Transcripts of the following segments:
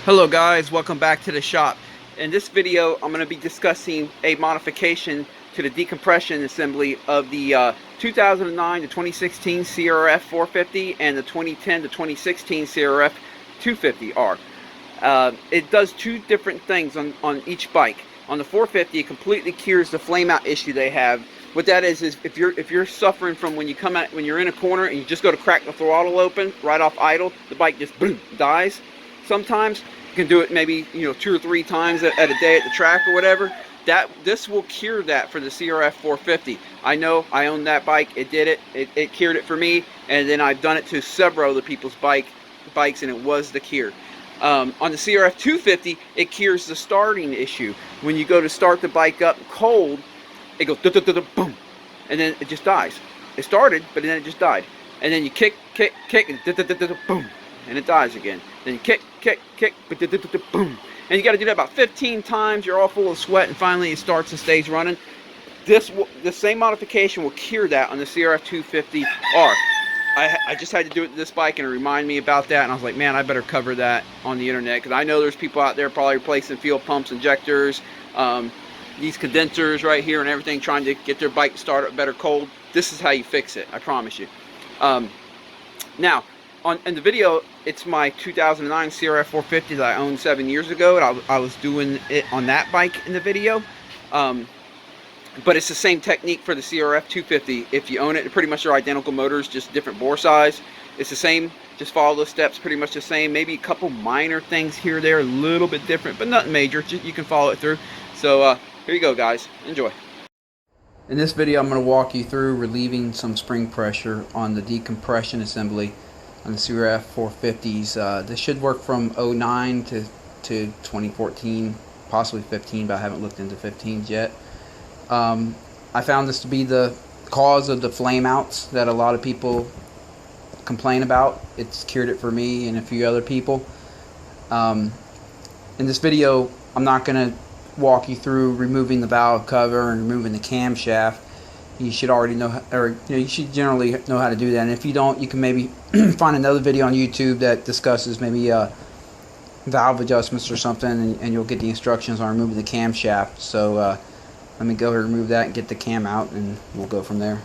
Hello guys, welcome back to the shop. In this video I'm going to be discussing a modification to the decompression assembly of the 2009 to 2016 CRF450 and the 2010 to 2016 CRF250R. It does two different things on each bike. On the 450 it completely cures the flameout issue they have. What that is if you're suffering from when you're in a corner and you just go to crack the throttle open right off idle, the bike just boom dies. Sometimes you can do it maybe 2 or 3 times at a day at the track or whatever. This will cure that for the CRF450. I know, I own that bike. It did it. It cured it for me, and then I've done it to several other people's bikes, and it was the cure. On the CRF250, it cures the starting issue. When you go to start the bike up cold, it goes boom, and then it just dies. It started, but then it just died. And then you kick, and boom, and it dies again. Then you kick, boom. And you got to do that about 15 times. You're all full of sweat, and finally it starts and stays running. The same modification will cure that on the CRF250R. I just had to do it to this bike, and it reminded me about that, and I was like, man, I better cover that on the internet, because I know there's people out there probably replacing fuel pumps, injectors, these condensers right here and everything, trying to get their bike to start up better cold. This is how you fix it, I promise you. Now, in the video, it's my 2009 CRF450 that I owned 7 years ago, and I was doing it on that bike in the video. But it's the same technique for the CRF250. If you own it, pretty much they're identical motors, just different bore size. It's the same, just follow the steps, pretty much the same. Maybe a couple minor things here or there, a little bit different, but nothing major. You can follow it through. So here you go, guys. Enjoy. In this video, I'm going to walk you through relieving some spring pressure on the decompression assembly on the CRF450s. This should work from 09 to 2014, possibly 15, but I haven't looked into 15s yet. I found this to be the cause of the flameouts that a lot of people complain about. It's cured it for me and a few other people. In this video, I'm not going to walk you through removing the valve cover and removing the camshaft. You should already know, or you should generally know how to do that. And if you don't, you can maybe find another video on YouTube that discusses maybe valve adjustments or something, and you'll get the instructions on removing the camshaft. So let me go ahead and remove that and get the cam out, and we'll go from there.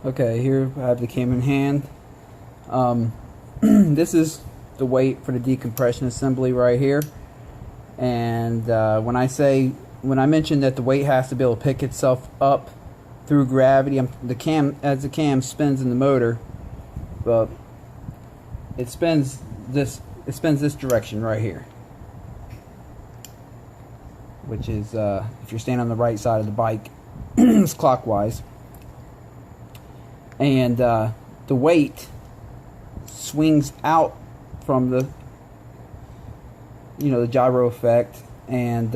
Okay, here I have the cam in hand. This is the weight for the decompression assembly right here. And when I mentioned that the weight has to be able to pick itself up through gravity, as the cam spins in the motor, it spins this direction right here, which is if you're standing on the right side of the bike, it's clockwise, and the weight swings out from the the gyro effect, and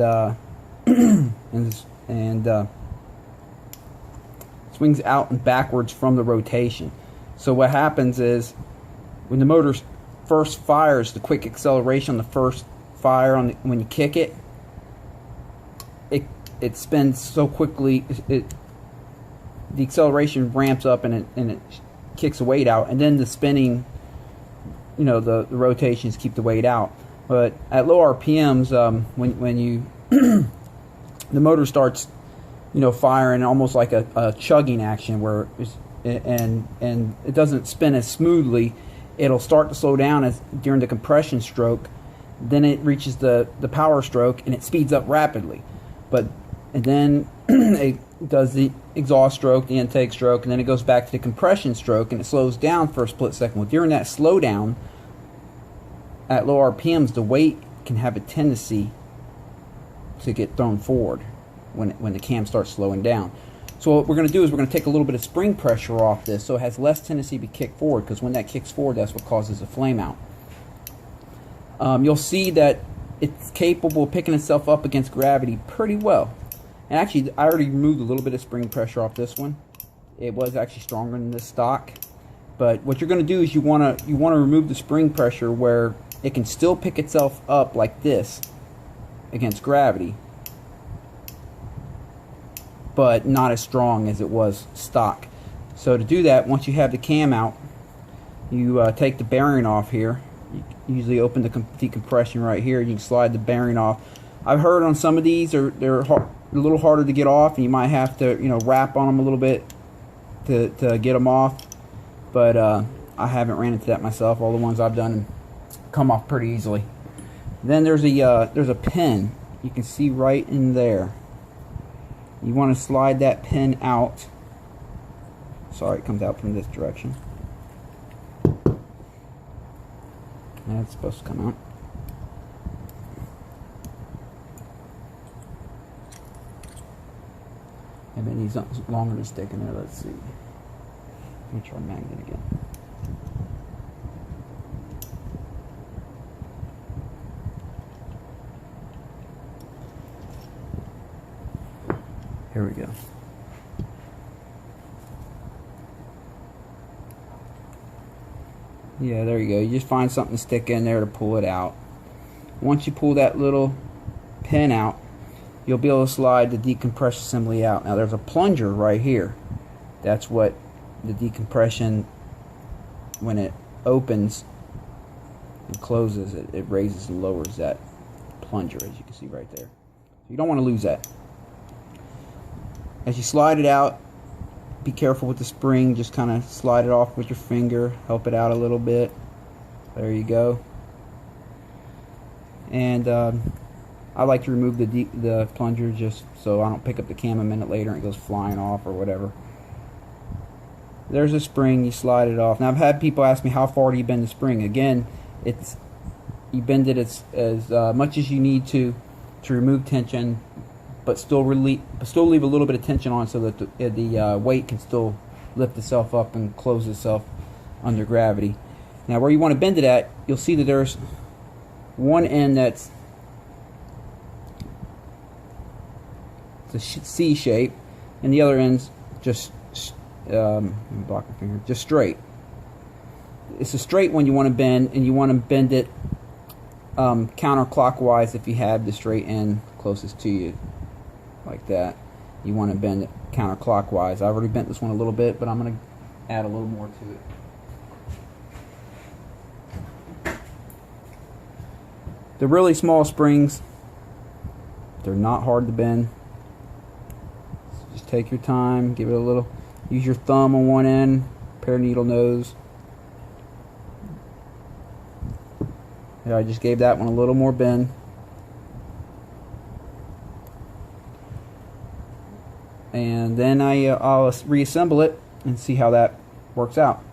swings out and backwards from the rotation. So what happens is, when the motor first fires, the quick acceleration on the first fire when you kick it, it spins so quickly, the acceleration ramps up and it kicks the weight out, and then the spinning, the rotations keep the weight out. But at low RPMs, when you the motor starts firing almost like a chugging action, where and it doesn't spin as smoothly. It'll start to slow down during the compression stroke. Then it reaches the power stroke and it speeds up rapidly. And then it does the exhaust stroke, the intake stroke, and then it goes back to the compression stroke, and it slows down for a split second. Well, during that slowdown, at low RPMs, the weight can have a tendency to get thrown forward when the cam starts slowing down. So what we're going to do is we're going to take a little bit of spring pressure off this, so it has less tendency to kick forward, because when that kicks forward, that's what causes a flame out. You'll see that it's capable of picking itself up against gravity pretty well. And actually, I already removed a little bit of spring pressure off this one. It was actually stronger than this stock. But what you're going to do is you want to remove the spring pressure where it can still pick itself up like this against gravity, but not as strong as it was stock. So to do that, once you have the cam out, you take the bearing off here. usually open the decompression right here. You can slide the bearing off. I've heard on some of these they're a little harder to get off, and you might have to, you know, wrap on them a little bit to get them off. But I haven't ran into that myself. All the ones I've done come off pretty easily. Then there's a pin. You can see right in there. You want to slide that pin out. Sorry, it comes out from this direction. That's supposed to come out. Maybe it needs something longer to stick in there. Let's see. Let me try magnet again. Here we go. Yeah, there you go. You just find something to stick in there to pull it out. Once you pull that little pin out, you'll be able to slide the decompression assembly out. Now there's a plunger right here. That's what the decompression, when it opens and closes, it raises and lowers that plunger, as you can see right there. You don't want to lose that. As you slide it out, be careful with the spring. Just kind of slide it off with your finger, help it out a little bit. There you go. And I like to remove the plunger just so I don't pick up the cam a minute later and it goes flying off or whatever. There's a spring. You slide it off. Now I've had people ask me, how far do you bend the spring? Again, you bend it as much as you need to remove tension, but still leave a little bit of tension on so that the weight can still lift itself up and close itself under gravity. Now where you want to bend it at, you'll see that there's one end that's the C shape, and the other end's just block my finger, just straight. It's a straight one you want to bend, and you want to bend it counterclockwise if you have the straight end closest to you, like that. You want to bend it counterclockwise. I've already bent this one a little bit, but I'm going to add a little more to it. The really small springs, they're not hard to bend. So just take your time, give it a little, use your thumb on one end, pair needle nose. There, I just gave that one a little more bend. And then I'll reassemble it and see how that works out.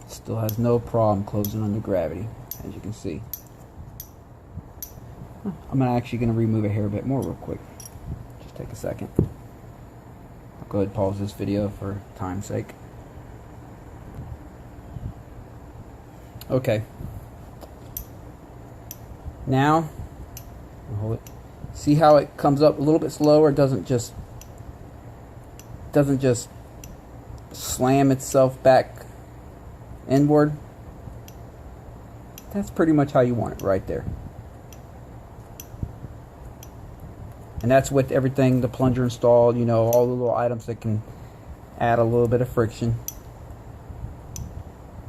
Still has no problem closing under gravity, as you can see. I'm actually going to remove a hair bit more real quick. Just take a second. I'll go ahead and pause this video for time's sake. Okay. Now, hold it. See how it comes up a little bit slower? It doesn't just slam itself back inward. That's pretty much how you want it right there. And that's with everything, the plunger installed, you know, all the little items that can add a little bit of friction.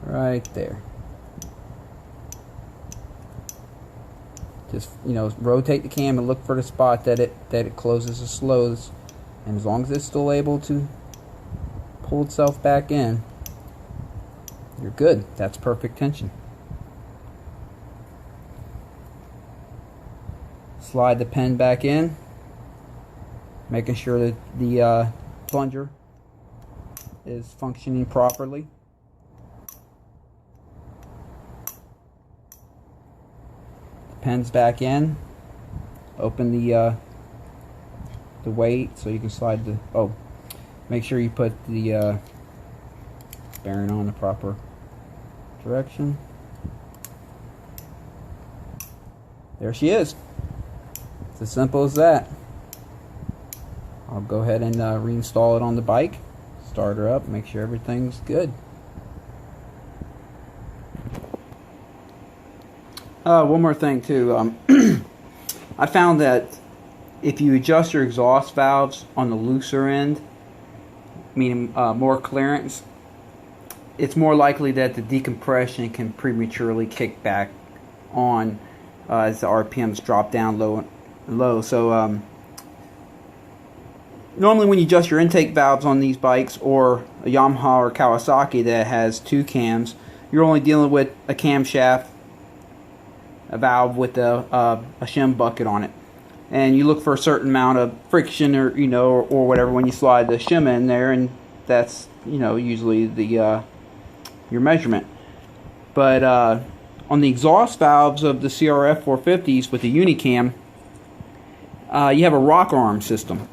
Right there. Just, you know, rotate the cam and look for the spot that it closes or slows. And as long as it's still able to pull itself back in, you're good. That's perfect tension. Slide the pen back in, making sure that the plunger is functioning properly. pins back in. Open the weight so you can slide the, make sure you put the bearing on the proper direction. There she is. It's as simple as that. I'll go ahead and reinstall it on the bike, start her up, make sure everything's good. One more thing too. I found that if you adjust your exhaust valves on the looser end, meaning more clearance, it's more likely that the decompression can prematurely kick back on as the RPMs drop down low. So normally when you adjust your intake valves on these bikes, or a Yamaha or Kawasaki that has 2 cams, you're only dealing with a camshaft, a valve with a shim bucket on it, and you look for a certain amount of friction, or or whatever when you slide the shim in there, and that's usually the your measurement. But on the exhaust valves of the CRF450s with the Unicam, you have a rocker arm system,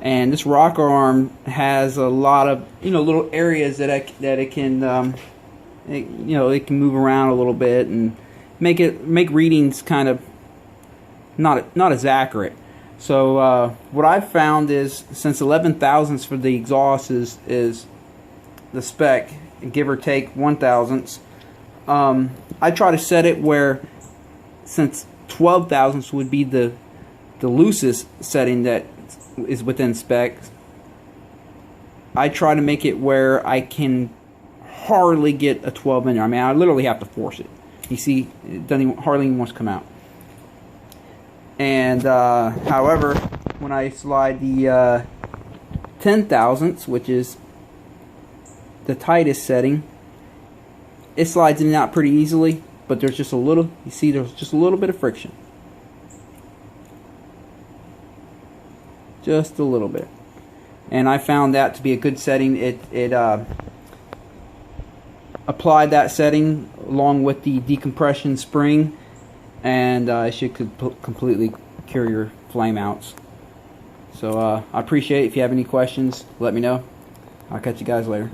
and this rocker arm has a lot of little areas that it can it can move around a little bit and make readings kind of not as accurate. So what I've found is, since 11 thousandths for the exhaust is the spec, give or take 1 thousandths, I try to set it where, since 12 thousandths would be the loosest setting that is within specs, I try to make it where I can hardly get a 12 in there. I mean, I literally have to force it. You see, it doesn't hardly even wants to come out. And however, when I slide the 10 thousandths, which is the tightest setting, it slides in and out pretty easily, but there's just a little, you see, there's just a little bit of friction. Just a little bit. And I found that to be a good setting. It applied that setting along with the decompression spring, and it should completely cure your flameouts. So I appreciate it. If you have any questions, let me know. I'll catch you guys later.